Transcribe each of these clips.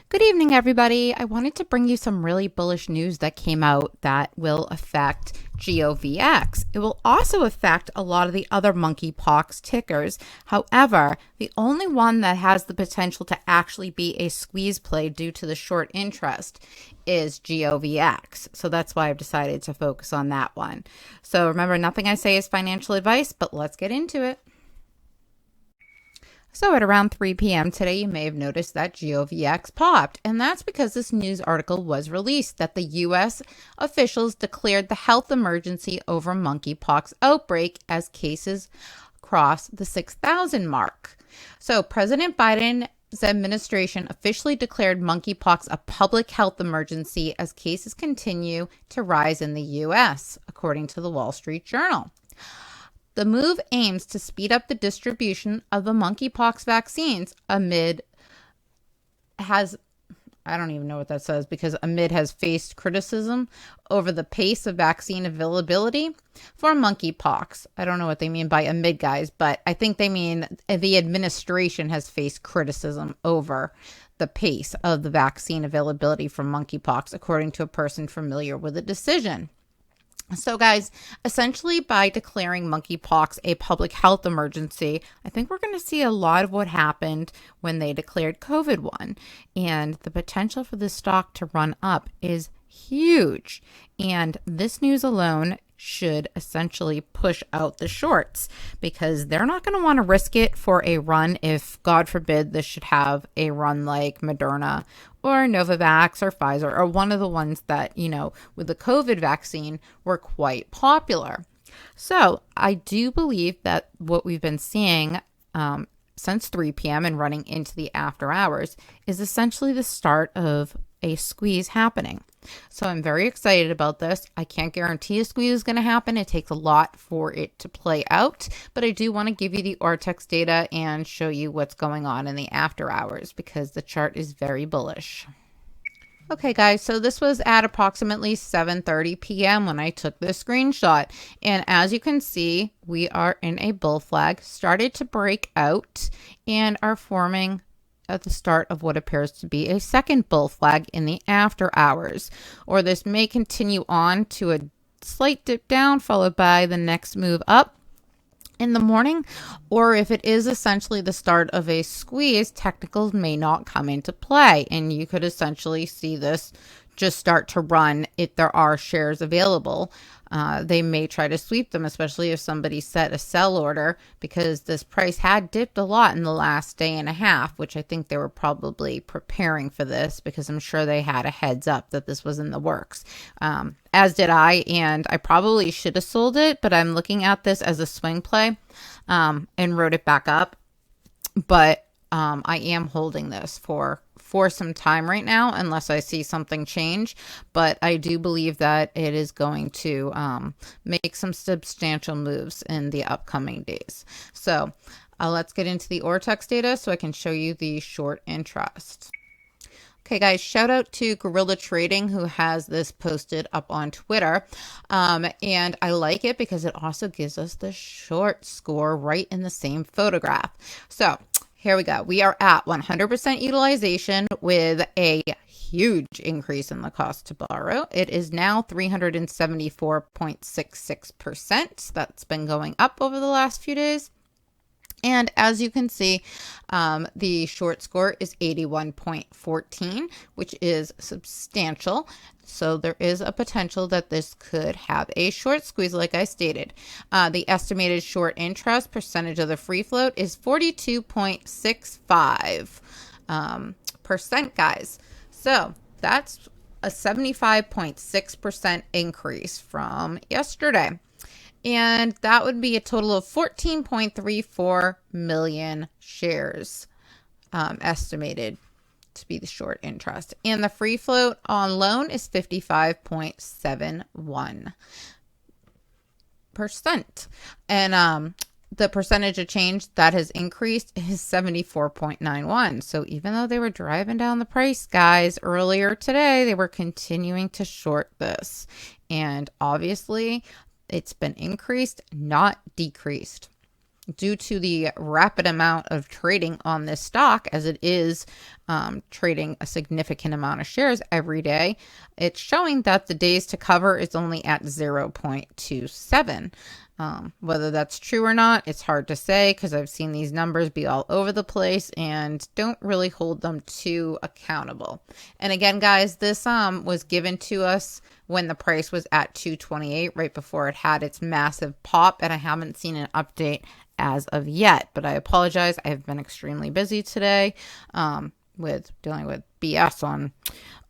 Good evening, everybody. I wanted to bring you some really bullish news that came out that will affect GOVX. It will also affect a lot of the other monkeypox tickers. However, the only one that has the potential to actually be a squeeze play due to the short interest is GOVX. So that's why I've decided to focus on that one. So remember, nothing I say is financial advice, but let's get into it. So at around 3 p.m. today, you may have noticed that GOVX popped, and that's because this news article was released that the U.S. officials declared the health emergency over monkeypox outbreak as cases cross the 6,000 mark. So President Biden's administration officially declared monkeypox a public health emergency as cases continue to rise in the U.S., according to the Wall Street Journal. The move aims to speed up the distribution of the monkeypox vaccines amid has faced criticism over the pace of vaccine availability for monkeypox. I don't know what they mean by amid, guys, but I think they mean the administration has faced criticism over the pace of the vaccine availability for monkeypox, according to a person familiar with the decision. So guys, essentially by declaring monkeypox a public health emergency, I think we're going to see a lot of what happened when they declared COVID-1. And the potential for this stock to run up is huge. And this news alone should essentially push out the shorts because they're not going to want to risk it for a run if, God forbid, this should have a run like Moderna or Novavax or Pfizer or one of the ones that, with the COVID vaccine were quite popular. So I do believe that what we've been seeing since 3 p.m. and running into the after hours is essentially the start of a squeeze happening. So I'm very excited about this. I can't guarantee a squeeze is going to happen. It takes a lot for it to play out, but I do want to give you the Ortex data and show you what's going on in the after hours because the chart is very bullish. Okay, guys, so this was at approximately 7:30 p.m. when I took this screenshot. And as you can see, we are in a bull flag, started to break out and are forming at the start of what appears to be a second bull flag in the after hours, or this may continue on to a slight dip down followed by the next move up in the morning, or if it is essentially the start of a squeeze, technicals may not come into play, and you could essentially see this just start to run if there are shares available. They may try to sweep them, especially if somebody set a sell order, because this price had dipped a lot in the last day and a half, which I think they were probably preparing for this because I'm sure they had a heads up that this was in the works. As did I, and I probably should have sold it, but I'm looking at this as a swing play and wrote it back up. But I am holding this for some time right now unless I see something change, but I do believe that it is going to make some substantial moves in the upcoming days. So let's get into the Ortex data so I can show you the short interest. Okay, guys, shout out to Guerrilla Trading who has this posted up on Twitter. And I like it because it also gives us the short score right in the same photograph. So here we go. We are at 100% utilization with a huge increase in the cost to borrow. It is now 374.66%. That's been going up over the last few days. And as you can see, the short score is 81.14, which is substantial. So there is a potential that this could have a short squeeze, like I stated. The estimated short interest percentage of the free float is 42.65%, guys. So that's a 75.6% increase from yesterday. And that would be a total of 14.34 million shares estimated to be the short interest. And the free float on loan is 55.71%. And the percentage of change that has increased is 74.91. So even though they were driving down the price, guys, earlier today, they were continuing to short this. And obviously, it's been increased, not decreased. due to the rapid amount of trading on this stock, as it is trading a significant amount of shares every day, it's showing that the days to cover is only at 0.27. Whether that's true or not, it's hard to say because I've seen these numbers be all over the place and don't really hold them too accountable. And again, guys, this was given to us when the price was at 228, right before it had its massive pop, and I haven't seen an update as of yet, but I apologize. I have been extremely busy today with dealing with BS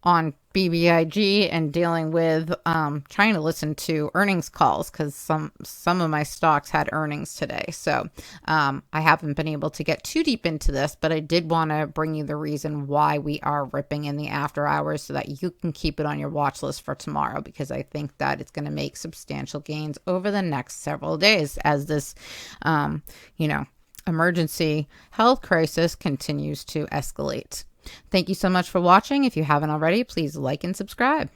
on BBIG and dealing with trying to listen to earnings calls because some of my stocks had earnings today. So I haven't been able to get too deep into this, but I did want to bring you the reason why we are ripping in the after hours so that you can keep it on your watch list for tomorrow, because I think that it's going to make substantial gains over the next several days as this, emergency health crisis continues to escalate. Thank you so much for watching. If you haven't already, please like and subscribe.